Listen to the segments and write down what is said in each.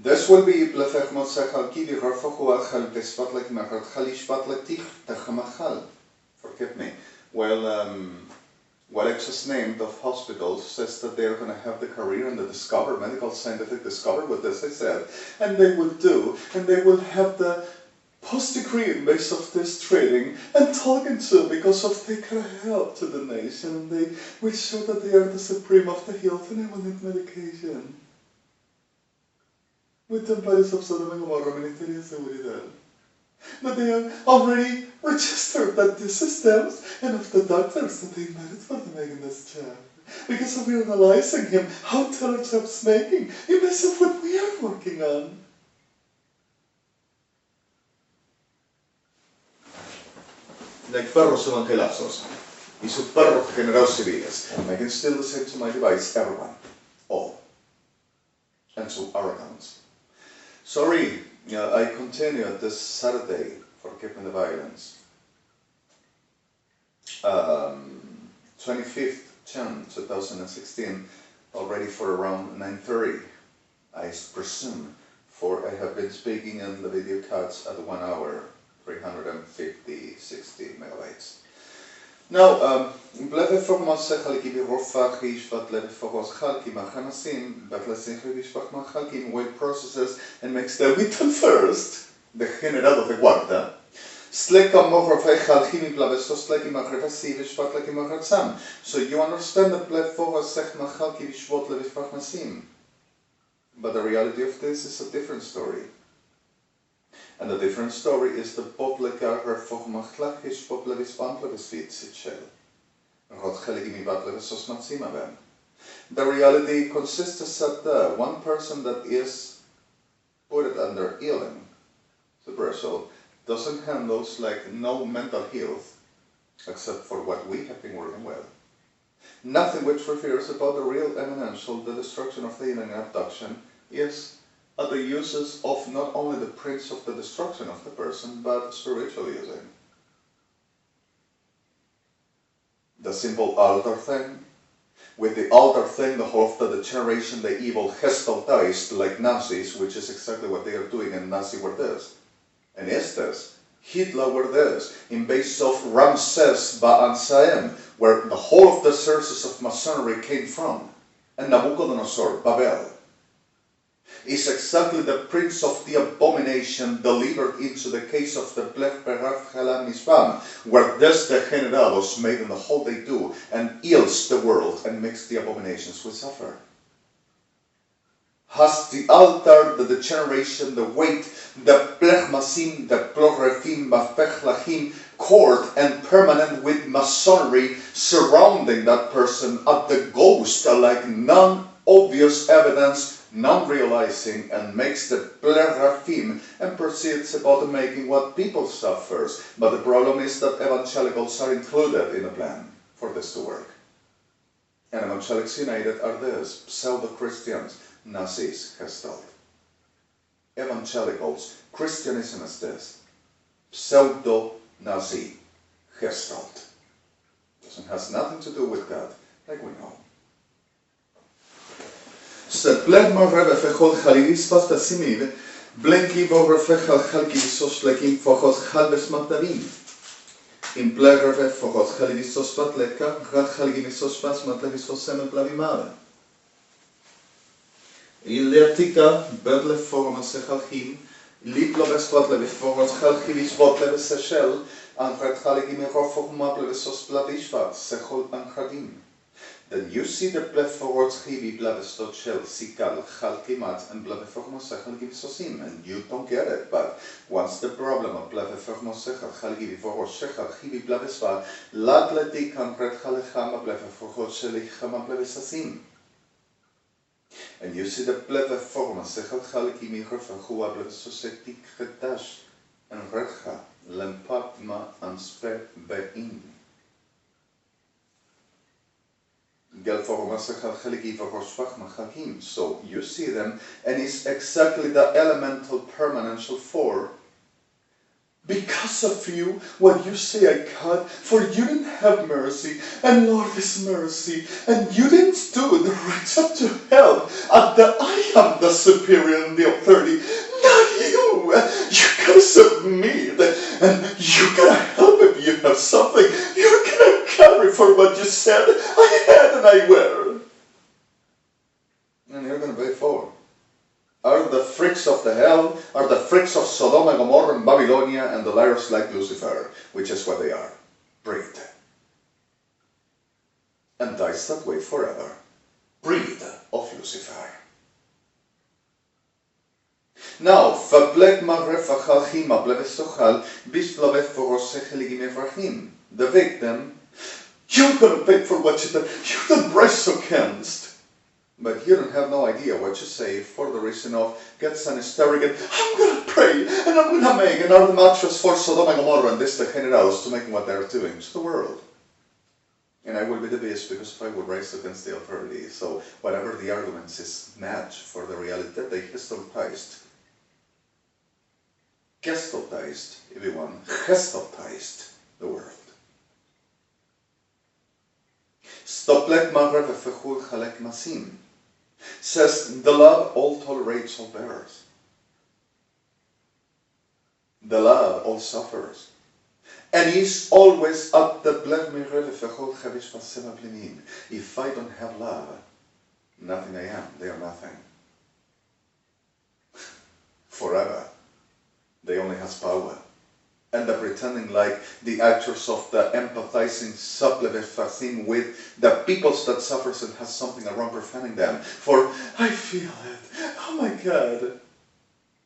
This will be blefechmot sechalki di harfochua chalkespatlek machart chalishpatlek techamachal. Forgive me. Well, Alexis named of hospitals says that they're going to have the career and the discover, medical scientific discover what this I said, and they will do, and they will have the post-degree in base of this training and talking to because of they can help to the nation, and they will show that they are the supreme of the health and they will need medication. With the bodies of Sodom and Gomorrah, Ministerios Seguridad. But they are already registered that the systems and of the doctors that they merit for them making this job. Because of analyzing him, how Telejob's making, in base of what we are working on. Like perros evangelazos y sus perros degenerados civiles, I can still say to my device, everyone, all, and so arrogance. Sorry, I continue this Saturday for keeping the violence. 25th June 2016, already for around 9:30, I presume, for I have been speaking in the video cuts at 1 hour, 350, 60 megabytes. Now, bleve formos chalki birofach ishvat leve foros chalki machanasim, but lesinche bishpach machalkim weight processes and makes the vital first, the generado de guarda. Sleka mohrofei chalkim blavesos sleki machrevasi bishvat leki machratsam. So you understand that bleve foros sech machalki bishvot leve fachnasim. But the reality of this is a different story. And the different story is the potlegager for machlachish potlevis pantlevis vitzichel. The reality consists of that one person that is put under healing, suppressal, doesn't handle like no mental health, except for what we have been working with. Nothing which refers about the real eminential, the destruction of the healing and abduction, is the uses of not only the prince of the destruction of the person, but spiritual using. The simple altar thing. With the altar thing, the whole of the degeneration, the evil gestaltized like Nazis, which is exactly what they are doing, and Nazi were this. And is this. Hitler were this. In base of Ramses Ba'ansaem, where the whole of the sources of Masonry came from. And Nabucodonosor, Babel, is exactly the prince of the abomination delivered into the case of the Blech Berach Halam Nisbam, where this degenerados made in the whole they do, and ills the world and makes the abominations we suffer. Has the altar, the degeneration, the weight, the plechmasim, the plorefim, bafechlachim, court and permanent with Masonry surrounding that person at the ghost, like non-obvious evidence, non-realizing, and makes the plerafim and proceeds about making what people suffers. But the problem is that evangelicals are included in the plan for this to work. And Evangelics United are this, pseudo-Christians, Nazis, Gestalt. Evangelicals, Christianism is this, pseudo-Nazi, Gestalt. It has nothing to do with God, like we know. Seplerma revefechol chalivis pastasimiv, blenki vorefechal chalkivisos lekim fochos chalbes matavim. In plereve fochos chalivisos patleka, rat chalgivisos pas matavisos semen plavimave. Iletika bedle formas echalchim, liplobes patleve fochos chalkivis botleve sechel, anchrat chaligim erofoch maplevesos plavishvat, sechol anchadim. Then you see the pleforot chivi blavestot shel sikal chalkimat and blaveformosechal givisosim, and you don't get it. But once the problem of blaveformosechal chalgivi voroshechal chivi blavesva latletik concret chalechama blaveforot shelichama blavesasim. And you see the blaveformosechal chalkimi refachua blavesosetik chetash and redcha lempatma and spe bein. So you see them, and it's exactly the elemental permanential four Because of you, what you say I cut, for you didn't have mercy, and Lord is mercy, and you didn't do the right up to help, and that I am the superior and the authority, not you. You gotta submit, and you gotta help if you have something. You're gonna carry for what you said I had and I wear. And you're gonna pay for. Are the freaks of the hell, are the freaks of Sodom and Gomorrah and Babylonia and the liars like Lucifer, which is what they are. Breed. And dies that way forever. Breed of Lucifer. Now, the victim, you're gonna pay for what you did. You're the breast against. But you don't have no idea what you say for the reason of gets an hysterical, I'm going to pray and I'm going to make an art mattress for Sodom and Gomorrah and this degenerados to make what they're doing to the world. And I will be the beast because if I will rise against the authority. So whatever the arguments is match for the reality that they gestaltized, if you want, gestaltized the world. Stoplek magrev efechul chalek masim. Says the love all tolerates, all bears. The love all suffers. And is always at the blech mirev efechul chavish vasema plinim. If I don't have love, nothing I am, they are nothing. Forever. They only has power. And the pretending like the actors of the empathizing supplementing with the peoples that suffers and has something around profaning them. For I feel it. Oh my God.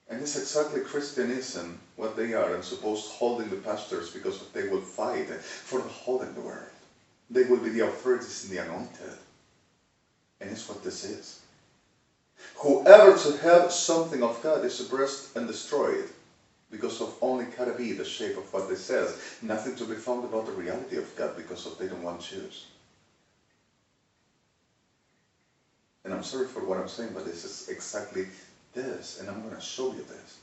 And it's exactly Christianism, what they are, and supposed holding the pastors because they will fight for the holding the world. They will be the authorities in the anointed. And it's what this is. Whoever to have something of God is suppressed and destroyed. Because of only gotta be the shape of what they says. Nothing to be found about the reality of God because of they don't want to choose. And I'm sorry for what I'm saying, but this is exactly this, and I'm going to show you this.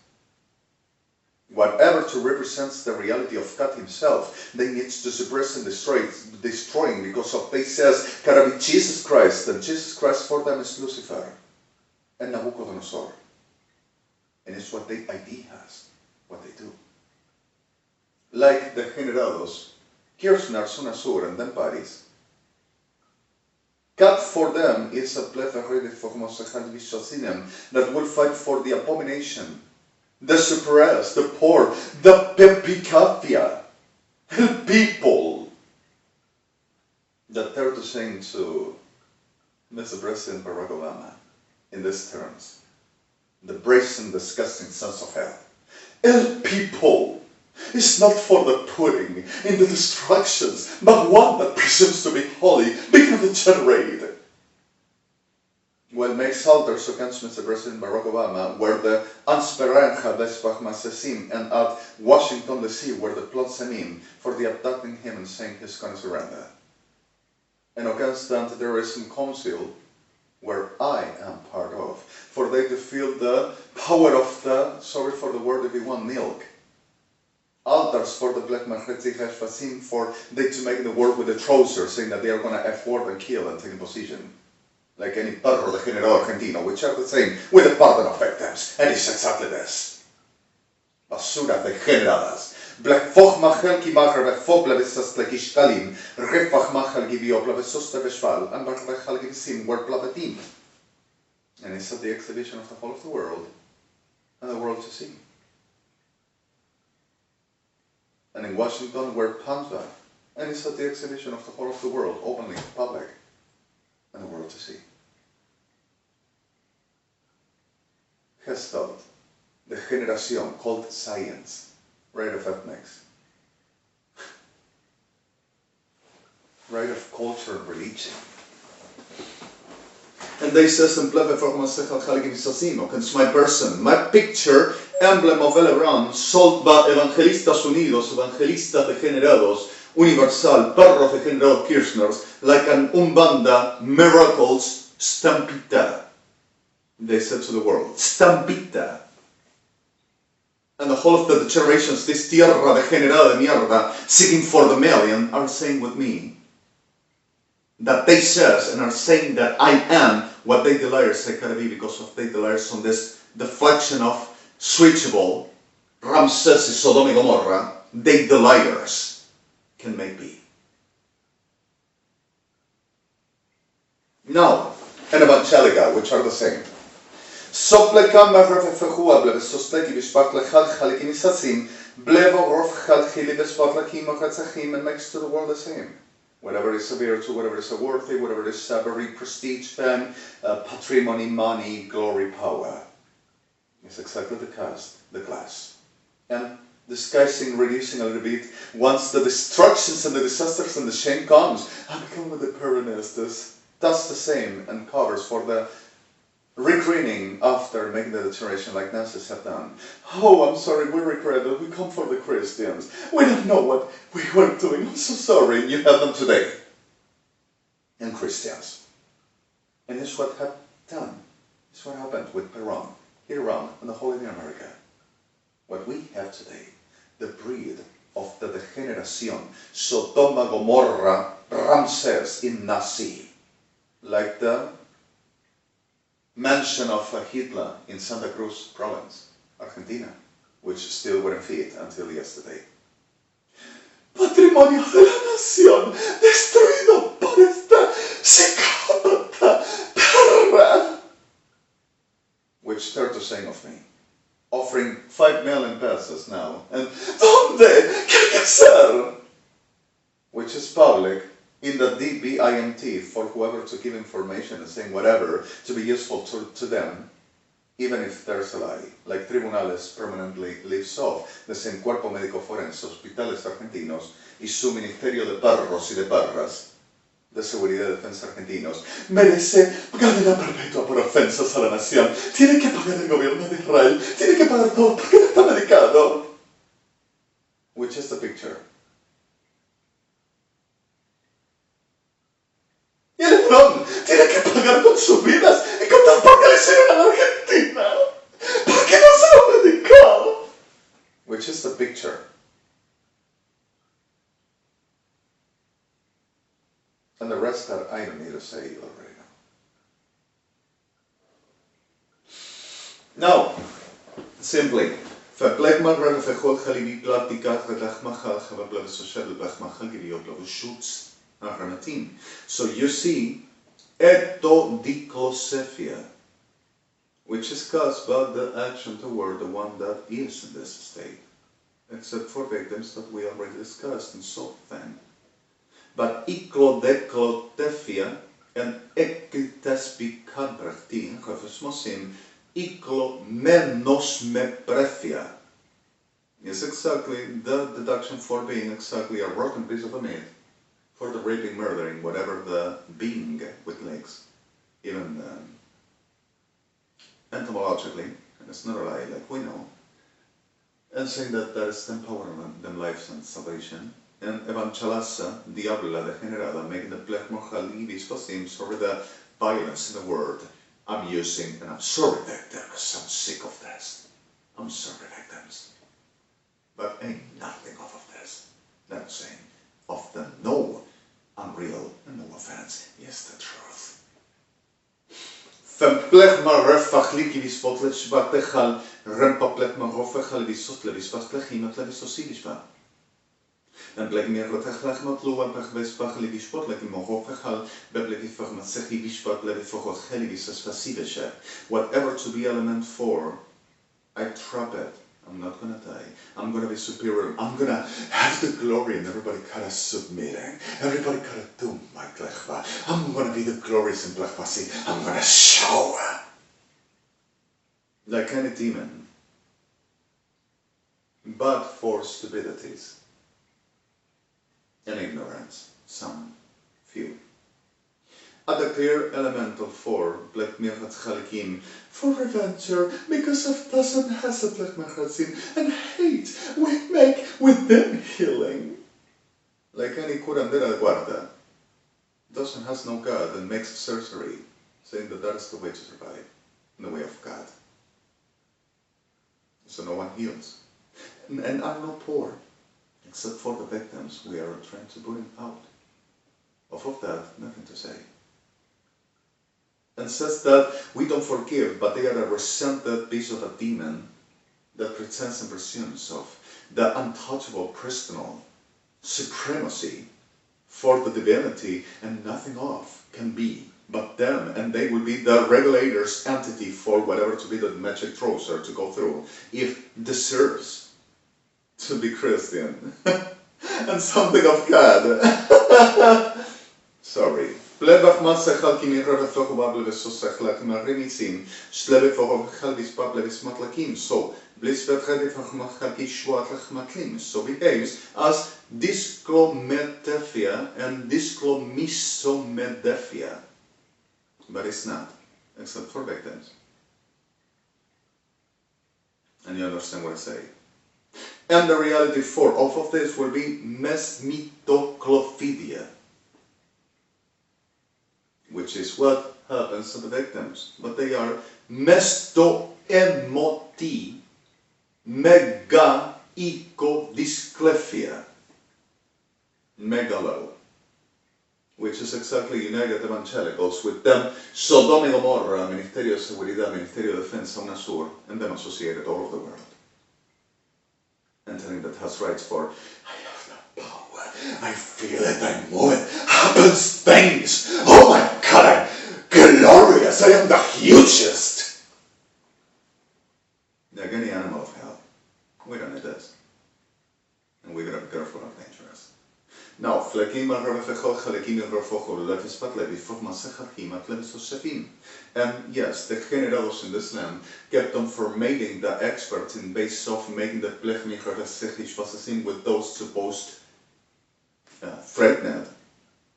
Whatever to represents the reality of God himself, they need to suppress and destroying because of they says gotta be Jesus Christ, and Jesus Christ for them is Lucifer and Nabucodonosor. And it's what the ID has. What they do. Like the generados, Kirschners, Sunasur, and then Paris. God for them is a plethora that will fight for the abomination, the suppressed, the poor, the pepicafia, the people. That they're to saying to Mr. President Barack Obama in these terms, the brazen, disgusting sons of hell. El people is not for the putting in the destructions, but one that presumes to be holy, become degenerate. When makes altars against Mr. President Barack Obama, where the Ansperanja Despach Masesim, and at Washington DC, where the plots him in for the abducting him and saying he's going to surrender. And against the Anti-Terrorism Council, where I am part of, for they to feel the power of the, sorry for the word if you want, milk. Altars for the black Manchetzich Hashvasim, for they to make the word with the trousers, saying that they are going to F-word and kill and take a position. Like any perro de General Argentino, which are the same with the pardon of victims. And it's exactly this. Basura degeneradas. Black foch machel ki macher ve foch blevisas plekish kalim, refach machel gibio blevisos teveshval, and barvechal gibisim were plavetim. And it's at the exhibition of the whole of the world, and the world to see. And in Washington were Panza, and it's at the exhibition of the whole of the world, openly, public, and the world to see. Gestalt, the generación called science, right of ethnics, right of culture and religion. And they says in it's my person, my picture, emblem of Eleran, sold by Evangelistas Unidos, Evangelistas Degenerados, Universal, Perros Degenerados Kirchners, like an Umbanda, miracles, stampita. They said to the world, stampita. And the whole of the generations, this tierra degenerada de mierda, seeking for the million, are saying with me that they says and are saying that I am what they desires I gotta be because of they desires on this deflection of switchable Ramses y Sodom y Gomorrah, they desires can make be. Now, and evangelical, which are the same. Sople kamar refefehua bleves sosleki bishpak lechal chalikinisacim blevo rof chal chili bespatlaki mochatzachim, and makes to the world the same. Whatever is a virtue, whatever is a worthy, whatever is savoury, prestige, fame, patrimony, money, glory, power. It's exactly the class. And disguising, reducing a little bit, once the destructions and the disasters and the shame comes, I become with the Peronistas. Does the same and covers for the recreating after making the deterioration like Nazis have done. Oh, I'm sorry, we regretted, we come for the Christians. We don't know what we were doing, I'm so sorry, and you have them today. And Christians. And it's what have done. It's what happened with Peron, Iran, and the whole in America. What we have today, the breed of the degeneración, Sodoma, Gomorrah, Ramses in Nazi, like the mansion of Hitler in Santa Cruz province, Argentina, which still weren't fit until yesterday. Patrimonio de la nación destruido por esta psicópata perra, which they're to saying of me, offering 5 million pesos now, and ¿dónde? ¿Qué hay que hacer? Which is public in the DBIMT for whoever to give information and saying whatever to be useful to them, even if there's a lie, like tribunales permanently leaves off, the same cuerpo médico forense, hospitales argentinos, y su ministerio de perros y de perras, de seguridad y defensa argentinos, merece cadena perpetua por ofensas a la nación, tiene que pagar el gobierno de Israel, tiene que pagar todo porque no está medicado. Which is the picture. Y el Lebrón tiene que pagar con sus vidas y contar por qué le hicieron a la Argentina. ¿Por qué no se lo medicó? Which is the picture. And the rest that I don't need to say already now. Now, simply, verpleegman vergod geliefd platica verdagmachal gewappelde sociale begmachal gerioplo shoots. So you see, etodiklosephia, which is caused by the action toward the one that is in this state, except for victims that we already discussed and so then. But iklodeklotephia and ekitespikadbrachtin, gefesmosim, iklomenosmeprefia is exactly the deduction for being exactly a rotten piece of a meat. For the raping, murdering, whatever the being with legs, even entomologically, and it's not a lie, like we know, and saying that there is empowerment, them lives and salvation, and evangelasa, diabla degenerada, making the plechmorchalivis pastims over the violence in the word I'm using, and I'm sorry victims, I'm sick of this. I'm sorry victims. But ain't nothing off of this. That's saying. Of the no unreal and no offense is the truth. Verpleg maar refachlik vispot lechbatechal rempaplet maar rofechal visot levispachlechinot levisosivispa. En bleg meer rotechlag matlu en pechbespachli vispot lekimo rofechal beblekifachmatsechi vispat levifochot chelivisas fasiveshe. Whatever to be element for, I trap it. I'm not gonna die. I'm gonna be superior. I'm gonna have the glory and everybody kinda submitting. Everybody kinda do my klechva. I'm gonna be the glorious in plechvasi. I'm gonna show. Like any demon. But for stupidities. And ignorance. Some. Few. At the clear elemental for Black Mirchat Chalikim, for revenge, because of doesn't has a Black Mirchatzim, and hate we make within healing. Like any curandera guarda, doesn't has no God and makes sorcery, saying that that is the way to survive, in the way of God. So no one heals. and are not poor, except for the victims we are trying to bring out. Off of that, nothing to say. And says that we don't forgive, but they are a resented piece of a demon that pretends and presumes of the untouchable personal supremacy for the divinity, and nothing of can be but them, and they will be the regulator's entity for whatever to be the magic trouser to go through, if deserves to be Christian and something of God. Sorry. Plebach masechal kimirra fokobable sosechla kimarimisim shlebe fokobchal bispable bismatlakim. So so behaves as disclomedephia and disclomisomedephia, but it's not, except for victims. And you understand what I say. And the reality for all of this will be mesmitoclophidia, which is what happens to the victims. But they are mestoemoti mega-icodysclephia, megalo, which is exactly United Evangelicals with them, Sodom y Gomorra, Ministerios Seguridad, Ministerio Defensa UNASUR, and them associated all over the world. Entering that has rights for, I have the power, I feel it, I move it, happens things, oh my God, I'm glorious, I am the hugest. Like any animal of hell, we don't need this. And we gotta be careful and dangerous. Now, and yes, the generados in this land kept on formatting the experts in base of making the with those supposed threatened.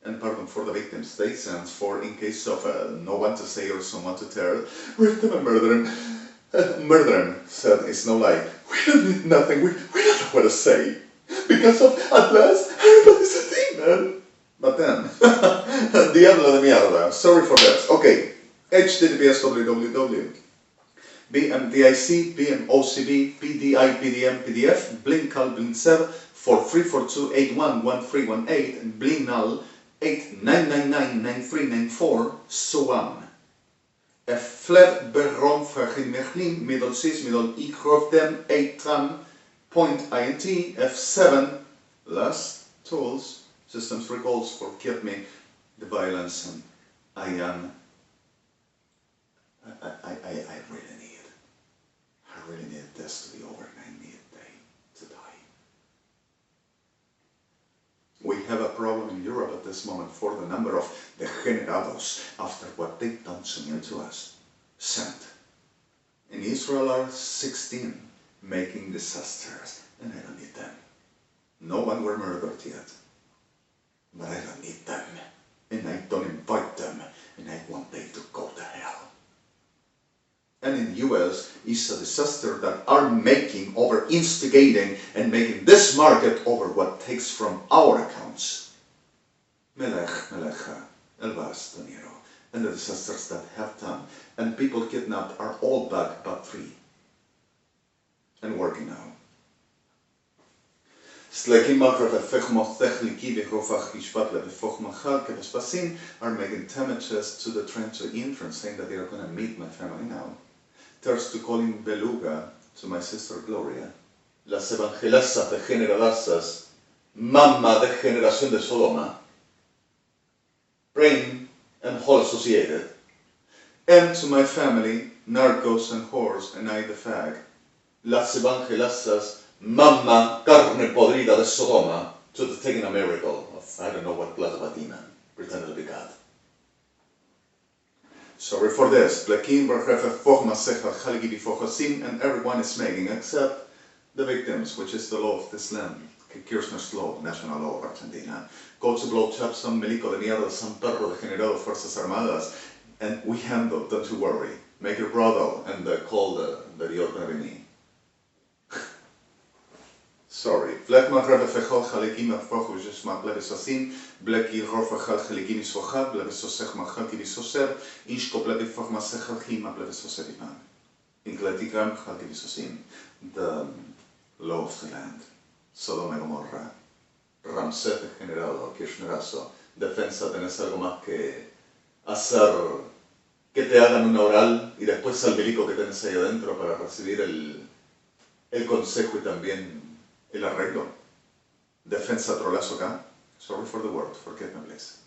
And pardon for the victims, they stands for in case of no one to say or someone to tell, rip them and murder them. Murder him, said it's no lie. We don't need nothing, we don't know what to say. Because of, at last, everybody's a demon. But then, diablo de mierda, sorry for that. Okay, HTTPS www. BMDIC, BMOCB, PDI, PDM, PDF, Blinkal, Blinksev, 4342811318, and Blinknal 89999394, so on. Flat berom vergimechlim, middel 6, middel I grof dem, 8 tram, point INT, F7, last tools, systems recalls, forgive me the violence, and I really need this to be over, and I need to die. We have a problem in Europe at this moment for the number of degenerados after what they've done so near to us. Sent. In Israel are 16 making disasters, and I don't need them. No one were murdered yet, but I don't need them, and I don't invite them, and I want them to go to hell. And in the US is a disaster that are making, over instigating and making this market over what takes from our accounts. Melech, Melecha, Elvas, Doniro, and the disasters that have done, and people kidnapped are all back but 3. And working now. Are making damages to the trench entrance, saying that they are going to meet my family now. There's to calling Beluga to my sister Gloria. Las evangelistas degeneradasas, mamma de generación de Sodoma, brain and whole associated. And to my family, narcos and whores, and I the fag. Las evangelistas, mamma carne podrida de Sodoma, to the taking a miracle of I don't know what blood of a demon, pretended to be God. Sorry for this. And everyone is making, except the victims, which is the law of this land. Kirchner's law, national law of Argentina. Go to blowjob some milico de mierda, some perro degenerado Fuerzas Armadas, and we handle, don't you worry. Make your brothel and call that you're going to be me. Sorry. Vlekman revefechal chalikim afrochu jesma blevisasin, bleki rofechal chalikim isvochad, blevisosech machal kivisoser, inshko blevifach masechal chima blevisoseriman. Inkletikam chal kivisosin. The law of the land, Sodoma y Gomorra, Ramsés degenerado, Kirchnerazo, defensa, tenés algo más que hacer, que te hagan una oral y después al milico que tenés ahí adentro para recibir el consejo y también el arreglo. Defensa trolazo acá, sorry for the word, forgive me please.